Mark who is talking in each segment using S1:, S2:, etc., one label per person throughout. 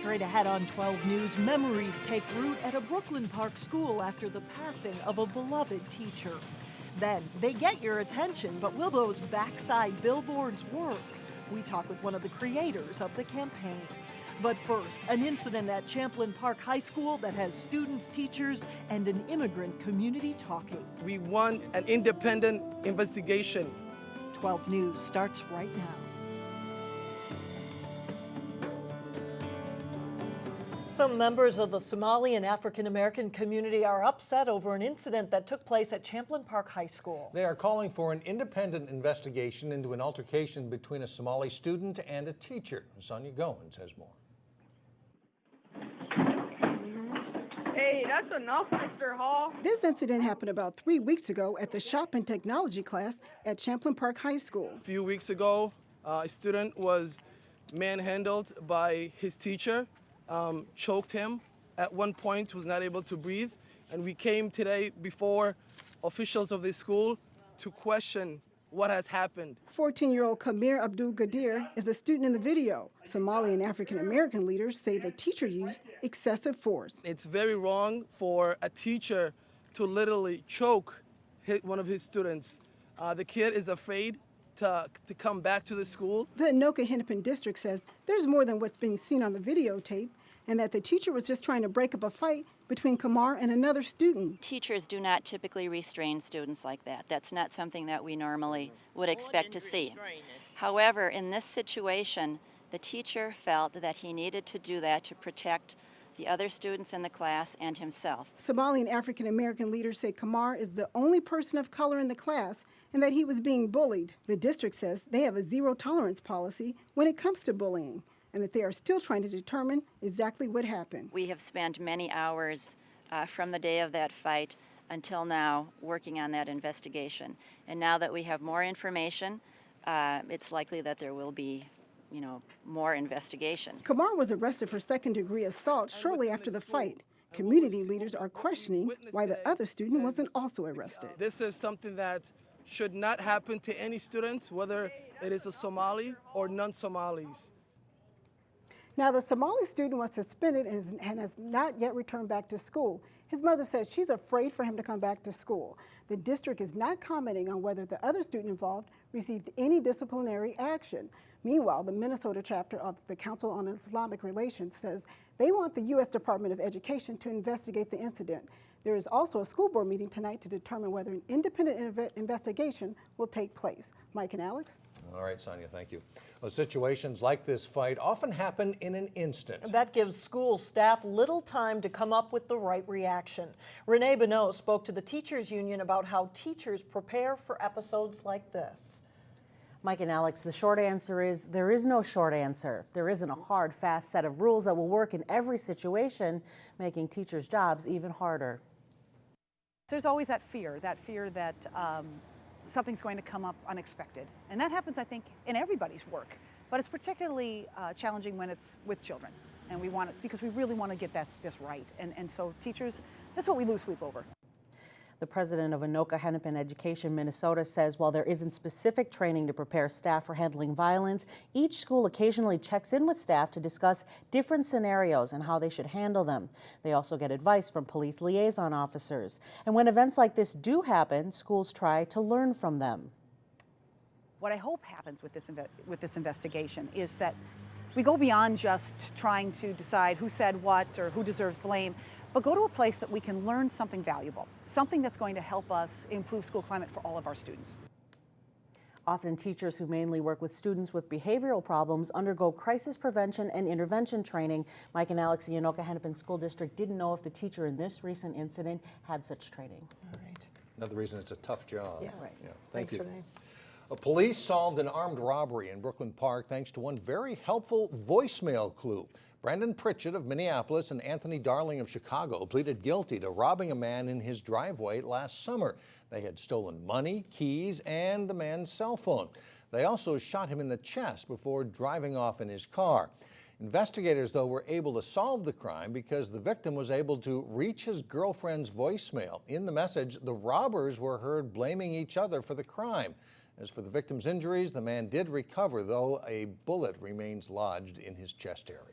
S1: Straight ahead on 12 News, memories take root at a Brooklyn Park school after the passing of a beloved teacher. Then, they get your attention, but will those backside billboards work? We talk with one of the creators of the campaign. But first, an incident at Champlin Park High School that has students, teachers, and an immigrant community talking.
S2: We want an independent investigation.
S1: 12 News starts right now. Some members of the Somali and African American community are upset over an incident that took place at Champlin Park High School.
S3: They are calling for an independent investigation into an altercation between a Somali student and a teacher. Sonia Goins has more.
S4: Hey, that's enough, Mr. Hall.
S5: This incident happened about 3 weeks ago at the shop and technology class at Champlin Park High School.
S2: A few weeks ago, a student was manhandled by his teacher, choked him. At one point, was not able to breathe. And we came today before officials of the school to question what has happened.
S5: 14-year-old Kamir Abdul Gadir is a student in the video. Somali and African American leaders say the teacher used excessive force.
S2: It's very wrong for a teacher to literally choke one of his students. The kid is afraid to come back to the school.
S5: The Anoka-Hennepin district says there's more than what's being seen on the videotape, and that the teacher was just trying to break up a fight between Kamar and another student.
S6: Teachers do not typically restrain students like that. That's not something that we normally would expect to see. However, in this situation, the teacher felt that he needed to do that to protect the other students in the class and himself.
S5: Somali and African American leaders say Kamar is the only person of color in the class and that he was being bullied. The district says they have a zero tolerance policy when it comes to bullying, and that they are still trying to determine exactly what happened.
S6: We have spent many hours from the day of that fight until now working on that investigation. And now that we have more information, it's likely that there will be, more investigation.
S5: Kamar was arrested for second-degree assault shortly after the fight. Community leaders are questioning why the other student wasn't also arrested.
S2: This is something that should not happen to any student, whether it is a Somali or non-Somalis.
S5: Now, the Somali student was suspended and has not yet returned back to school. His mother says she's afraid for him to come back to school. The district is not commenting on whether the other student involved received any disciplinary action. Meanwhile, the Minnesota chapter of the Council on Islamic Relations says they want the U.S. Department of Education to investigate the incident. There is also a school board meeting tonight to determine whether an independent investigation will take place. Mike and Alex?
S3: All right, Sonia, thank you. Well, situations like this fight often happen in an instant.
S1: And that gives school staff little time to come up with the right reaction. Renee Bonneau spoke to the Teachers Union about how teachers prepare for episodes like this.
S7: Mike and Alex, the short answer is there is no short answer. There isn't a hard, fast set of rules that will work in every situation, making teachers' jobs even harder.
S8: There's always that fear that something's going to come up unexpected. And that happens, I think, in everybody's work. But it's particularly challenging when it's with children. And we want it, because we really want to get this right. And so teachers, that's what we lose sleep over.
S7: The president of Anoka-Hennepin Education Minnesota says while there isn't specific training to prepare staff for handling violence, each school occasionally checks in with staff to discuss different scenarios and how they should handle them. They also get advice from police liaison officers. And when events like this do happen, schools try to learn from them.
S8: What I hope happens with this investigation is that we go beyond just trying to decide who said what or who deserves blame, but go to a place that we can learn something valuable, something that's going to help us improve school climate for all of our students.
S7: Often teachers who mainly work with students with behavioral problems undergo crisis prevention and intervention training. Mike and Alex, the Anoka-Hennepin School District didn't know if the teacher in this recent incident had such training.
S1: All right.
S3: Another reason it's a tough job.
S1: Yeah, right.
S3: Yeah. Thank you.
S1: Renee.
S3: Police solved an armed robbery in Brooklyn Park thanks to one very helpful voicemail clue. Brandon Pritchett of Minneapolis and Anthony Darling of Chicago pleaded guilty to robbing a man in his driveway last summer. They had stolen money, keys, and the man's cell phone. They also shot him in the chest before driving off in his car. Investigators, though, were able to solve the crime because the victim was able to reach his girlfriend's voicemail. In the message, the robbers were heard blaming each other for the crime. As for the victim's injuries, the man did recover, though a bullet remains lodged in his chest area.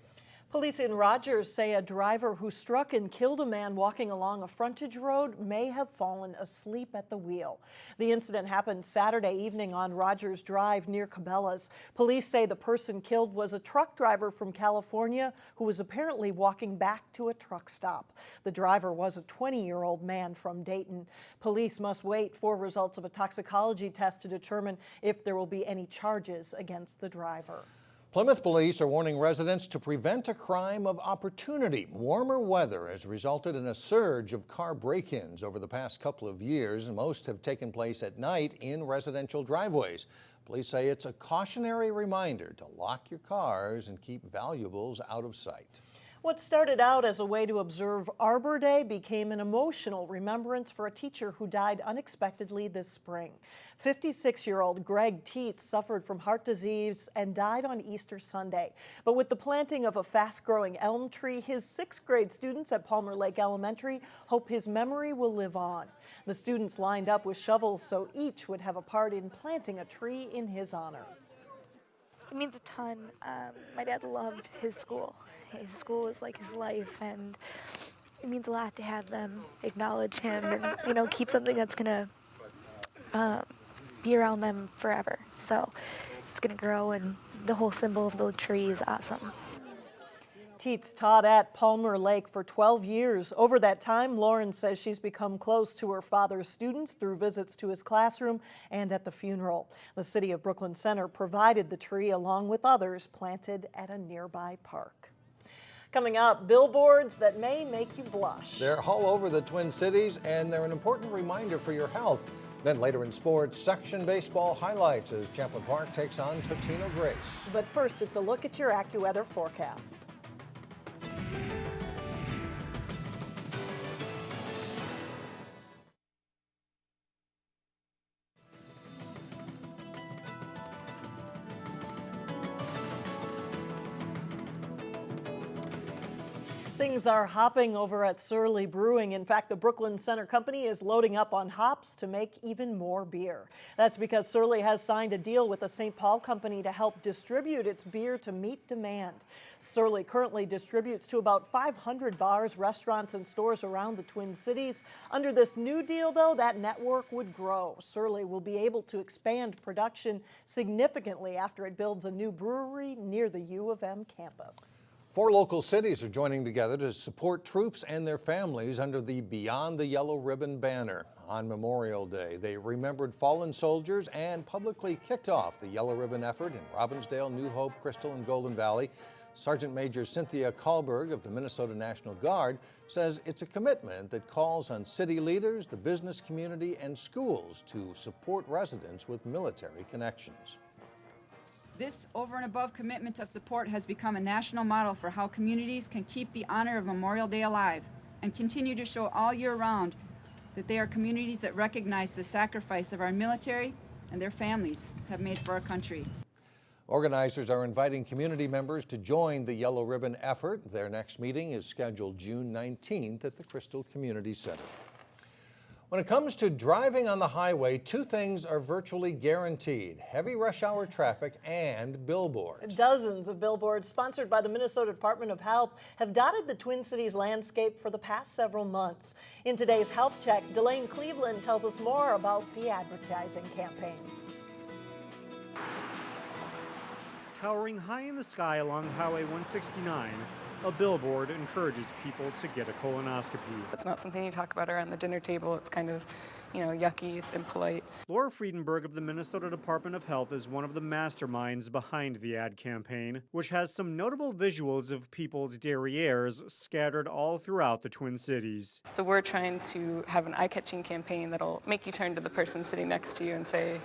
S1: Police in Rogers say a driver who struck and killed a man walking along a frontage road may have fallen asleep at the wheel. The incident happened Saturday evening on Rogers Drive near Cabela's. Police say the person killed was a truck driver from California who was apparently walking back to a truck stop. The driver was a 20-year-old man from Dayton. Police must wait for results of a toxicology test to determine if there will be any charges against the driver.
S3: Plymouth police are warning residents to prevent a crime of opportunity. Warmer weather has resulted in a surge of car break-ins over the past couple of years, and most have taken place at night in residential driveways. Police say it's a cautionary reminder to lock your cars and keep valuables out of sight.
S1: What started out as a way to observe Arbor Day became an emotional remembrance for a teacher who died unexpectedly this spring. 56-year-old Greg Teets suffered from heart disease and died on Easter Sunday. But with the planting of a fast-growing elm tree, his 6th grade students at Palmer Lake Elementary hope his memory will live on. The students lined up with shovels so each would have a part in planting a tree in his honor.
S9: It means a ton. My dad loved his school. His school is like his life, and it means a lot to have them acknowledge him and, you know, keep something that's gonna be around them forever. So it's gonna grow, and the whole symbol of the tree is awesome.
S1: Teets taught at Palmer Lake for 12 years. Over that time, Lauren says she's become close to her father's students through visits to his classroom and at the funeral. The City of Brooklyn Center provided the tree along with others planted at a nearby park. Coming up, billboards that may make you blush.
S3: They're all over the Twin Cities, and they're an important reminder for your health. Then later in sports, section baseball highlights as Champlin Park takes on Totino-Grace.
S1: But first, it's a look at your AccuWeather forecast. Things are hopping over at Surly Brewing. In fact, the Brooklyn Center Company is loading up on hops to make even more beer. That's because Surly has signed a deal with the St. Paul Company to help distribute its beer to meet demand. Surly currently distributes to about 500 bars, restaurants, and stores around the Twin Cities. Under this new deal, though, that network would grow. Surly will be able to expand production significantly after it builds a new brewery near the U of M campus.
S3: 4 local cities are joining together to support troops and their families under the Beyond the Yellow Ribbon banner. On Memorial Day, they remembered fallen soldiers and publicly kicked off the Yellow Ribbon effort in Robbinsdale, New Hope, Crystal, and Golden Valley. Sergeant Major Cynthia Kahlberg of the Minnesota National Guard says it's a commitment that calls on city leaders, the business community, and schools to support residents with military connections.
S10: This over and above commitment of support has become a national model for how communities can keep the honor of Memorial Day alive and continue to show all year round that they are communities that recognize the sacrifice of our military and their families have made for our country.
S3: Organizers are inviting community members to join the Yellow Ribbon effort. Their next meeting is scheduled June 19th at the Crystal Community Center. When it comes to driving on the highway, 2 things are virtually guaranteed: heavy rush hour traffic and billboards.
S1: Dozens of billboards sponsored by the Minnesota Department of Health have dotted the Twin Cities landscape for the past several months. In today's Health Check, Delane Cleveland tells us more about the advertising campaign.
S11: Towering high in the sky along Highway 169, a billboard encourages people to get a colonoscopy.
S12: It's not something you talk about around the dinner table. It's kind of, yucky, it's impolite.
S11: Laura Friedenberg of the Minnesota Department of Health is one of the masterminds behind the ad campaign, which has some notable visuals of people's derrieres scattered all throughout the Twin Cities.
S12: So we're trying to have an eye-catching campaign that'll make you turn to the person sitting next to you and say,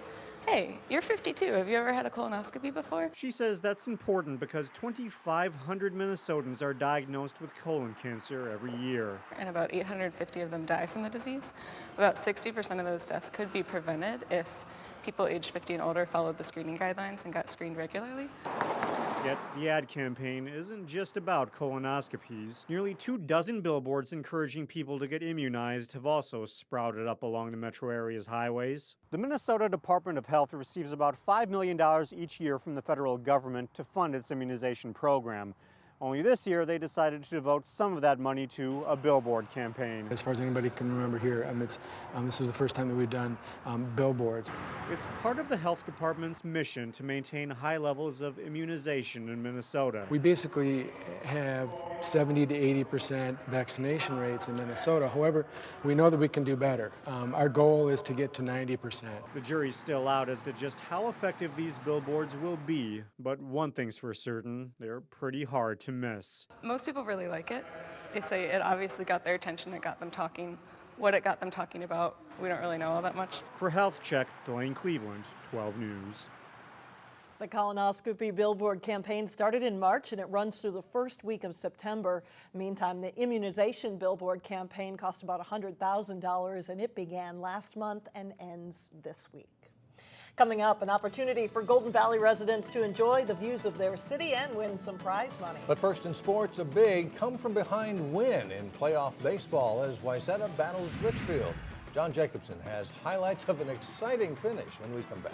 S12: "Hey, you're 52. Have you ever had a colonoscopy before?"
S11: She says that's important because 2,500 Minnesotans are diagnosed with colon cancer every year.
S12: And about 850 of them die from the disease. About 60% of those deaths could be prevented if people aged 50 and older followed the screening guidelines and got screened regularly.
S11: Yet the ad campaign isn't just about colonoscopies. Nearly 24 billboards encouraging people to get immunized have also sprouted up along the metro area's highways. The Minnesota Department of Health receives about $5 million each year from the federal government to fund its immunization program. Only this year, they decided to devote some of that money to a billboard campaign.
S13: As far as anybody can remember here, this was the first time that we've done billboards.
S11: It's part of the health department's mission to maintain high levels of immunization in Minnesota.
S13: We basically have 70 to 80% vaccination rates in Minnesota. However, we know that we can do better. Our goal is to get to 90%.
S11: The jury's still out as to just how effective these billboards will be, but one thing's for certain, they're pretty hard to miss.
S12: Most people really like it. They say it obviously got their attention, it got them talking. What it got them talking about, we don't really know all that much.
S11: For Health Check, Delane Cleveland, 12 News.
S1: The colonoscopy billboard campaign started in March and it runs through the first week of September. Meantime, the immunization billboard campaign cost about $100,000 and it began last month and ends this week. Coming up, an opportunity for Golden Valley residents to enjoy the views of their city and win some prize money.
S3: But first in sports, a big come-from-behind win in playoff baseball as Wayzata battles Richfield. John Jacobson has highlights of an exciting finish when we come back.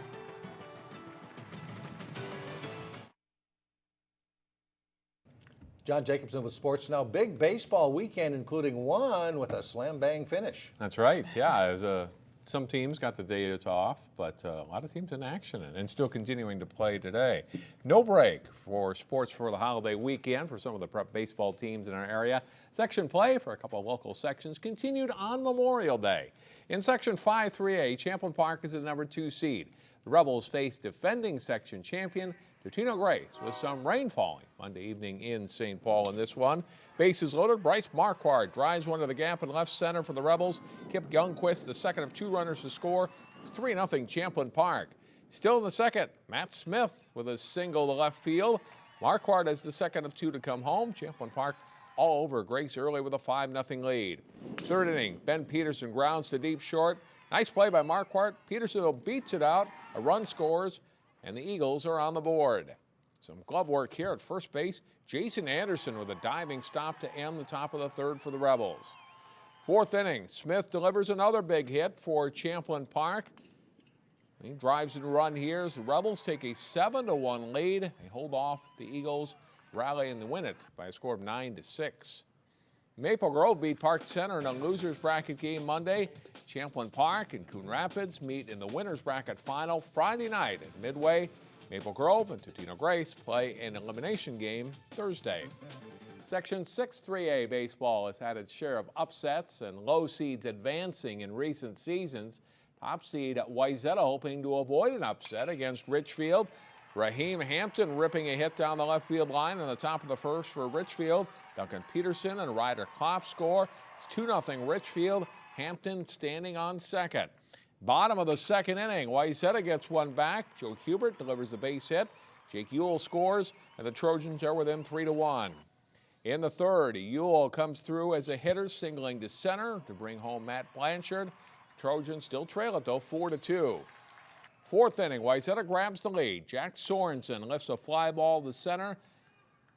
S3: John Jacobson with Sports Now. Big baseball weekend, including one with a slam-bang finish.
S14: That's right. Yeah, it was some teams got the day it's off, but a lot of teams in action and still continuing to play today. No break for sports for the holiday weekend for some of the prep baseball teams in our area. Section play for a couple of local sections continued on Memorial Day. In Section 5-3A, Champlin Park is the number 2 seed. The Rebels face defending section champion Totino-Grace with some rain falling Monday evening in St. Paul in this one. Bases loaded, Bryce Marquardt drives one to the gap in left center for the Rebels. Kip Youngquist, the second of 2 runners to score. It's 3-0 Champlin Park. Still in the second, Matt Smith with a single to left field. Marquardt is the second of 2 to come home. Champlin Park all over Grace early with a 5-0 lead. Third inning, Ben Peterson grounds to deep short. Nice play by Marquardt. Peterson beats it out. A run scores, and the Eagles are on the board. Some glove work here at first base. Jason Anderson with a diving stop to end the top of the third for the Rebels. Fourth inning, Smith delivers another big hit for Champlin Park. He drives and run here as the Rebels take a 7-1 lead. They hold off the Eagles, rally and win it by a score of 9-6. Maple Grove beat Park Center in a loser's bracket game Monday. Champlin Park and Coon Rapids meet in the winner's bracket final Friday night at Midway. Maple Grove and Totino-Grace play an elimination game Thursday. Section 6-3A baseball has had its share of upsets and low seeds advancing in recent seasons. Top seed Wayzata hoping to avoid an upset against Richfield. Raheem Hampton ripping a hit down the left field line in the top of the first for Richfield. Duncan Peterson and Ryder Klopp score. It's 2-0 Richfield. Hampton standing on second. Bottom of the second inning, Wayzata gets one back. Joe Hubert delivers the base hit. Jake Ewell scores, and the Trojans are within 3-1. In the third, Ewell comes through as a hitter, singling to center to bring home Matt Blanchard. Trojans still trail it, though, 4-2. Fourth inning, Wayzata grabs the lead. Jack Sorensen lifts a fly ball to center.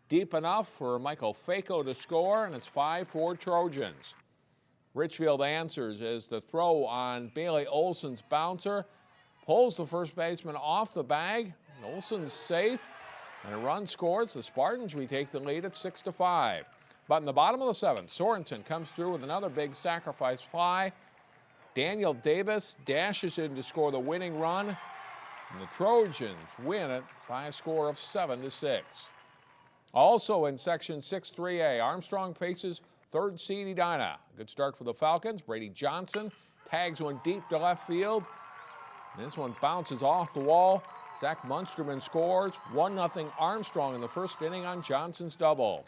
S14: Deep enough for Michael Faco to score, and it's 5-4 Trojans. Richfield answers as the throw on Bailey Olson's bouncer pulls the first baseman off the bag. Olson's safe, and a run scores. The Spartans retake the lead at 6-5. But in the bottom of the seventh, Sorensen comes through with another big sacrifice fly. Daniel Davis dashes in to score the winning run, and the Trojans win it by a score of 7-6. Also in Section 6-3A, Armstrong faces third seed Edina. Good start for the Falcons. Brady Johnson tags one deep to left field. And this one bounces off the wall. Zach Munsterman scores. 1-0 Armstrong in the first inning on Johnson's double.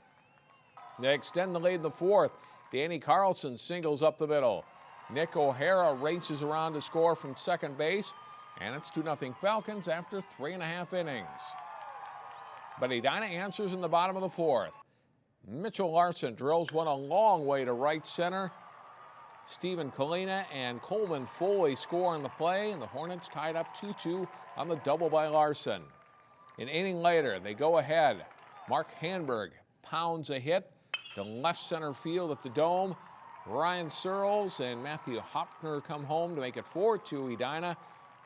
S14: They extend the lead in the fourth. Danny Carlson singles up the middle. Nick O'Hara races around to score from second base. And it's 2-0 Falcons after 3.5 innings. But Edina answers in the bottom of the fourth. Mitchell Larson drills one a long way to right center. Stephen Kalina and Coleman Foley score on the play, and the Hornets tied up 2-2 on the double by Larson. An inning later, they go ahead. Mark Hanberg pounds a hit to left center field at the Dome. Ryan Searles and Matthew Hopner come home to make it 4-2 Edina.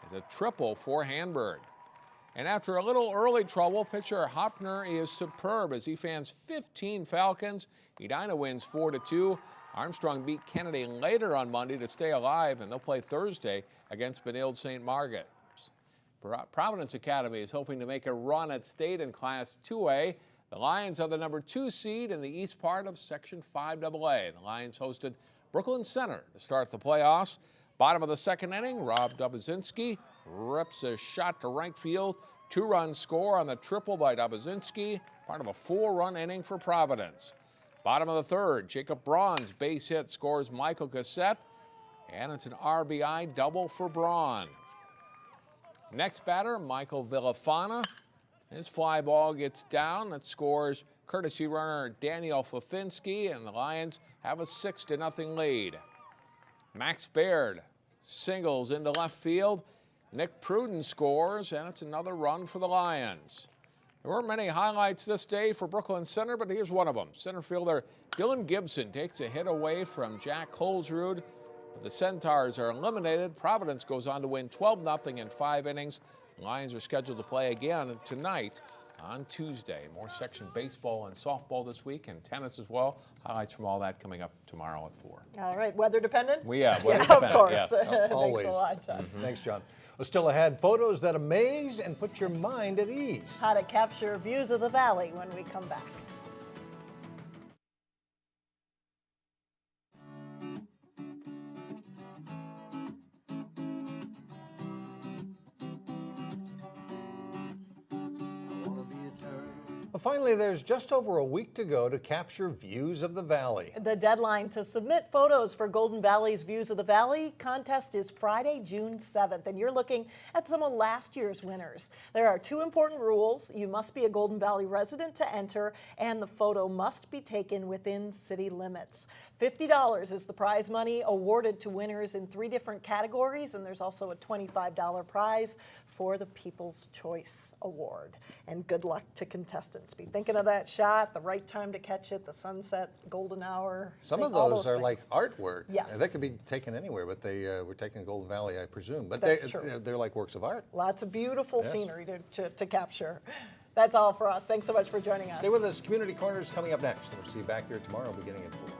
S14: It's a triple for Hanberg. And after a little early trouble, pitcher Hoffner is superb as he fans 15 Falcons. Edina wins 4-2. Armstrong beat Kennedy later on Monday to stay alive, and they'll play Thursday against Benilde St. Margaret. Providence Academy is hoping to make a run at state in Class 2A. The Lions are the number 2 seed in the east part of Section 5AA. The Lions hosted Brooklyn Center to start the playoffs. Bottom of the second inning, Rob Dubozinski rips a shot to right field. 2-run score on the triple by Dubozinski, part of a 4-run inning for Providence. Bottom of the third, Jacob Braun's base hit scores Michael Cassette, and it's an RBI double for Braun. Next batter, Michael Villafana. His fly ball gets down. That scores courtesy runner Daniel Fafinski, and the Lions have a 6-0 lead. Max Baird singles into left field. Nick Pruden scores, and it's another run for the Lions. There weren't many highlights this day for Brooklyn Center, but here's one of them. Center fielder Dylan Gibson takes a hit away from Jack Holsrud. The Centaurs are eliminated. Providence goes on to win 12-0 in 5 innings. The Lions are scheduled to play again tonight on Tuesday. More section baseball and softball this week, and tennis as well. Highlights from all that coming up tomorrow at 4.
S1: All right, weather dependent?
S14: Weather
S1: dependent,
S14: of
S1: course.
S14: Yes.
S3: Always.
S1: Thanks a lot, John.
S3: Thanks, John. Well, still ahead, photos that amaze and put your mind at ease.
S1: How to capture views of the valley when we come back.
S3: Well, finally, there's just over a week to go to capture views of the valley.
S1: The deadline to submit photos for Golden Valley's Views of the Valley contest is Friday, June 7th, and you're looking at some of last year's winners. There are 2 important rules. You must be a Golden Valley resident to enter, and the photo must be taken within city limits. $50 is the prize money awarded to winners in 3 different categories, and there's also a $25 prize for the People's Choice Award. And good luck to contestants. Be thinking of that shot, the right time to catch it, the sunset, golden hour.
S3: Some of
S1: all
S3: those are
S1: things.
S3: like artwork.
S1: Yes.
S3: They could be taken anywhere, but they were taken in Golden Valley, I presume. But
S1: That's true.
S3: they're like works of art.
S1: Lots of beautiful
S3: Yes.
S1: scenery to capture. That's all for us. Thanks so much for joining us.
S3: Stay with us. Community Corner is coming up next. We'll see you back here tomorrow beginning at 4.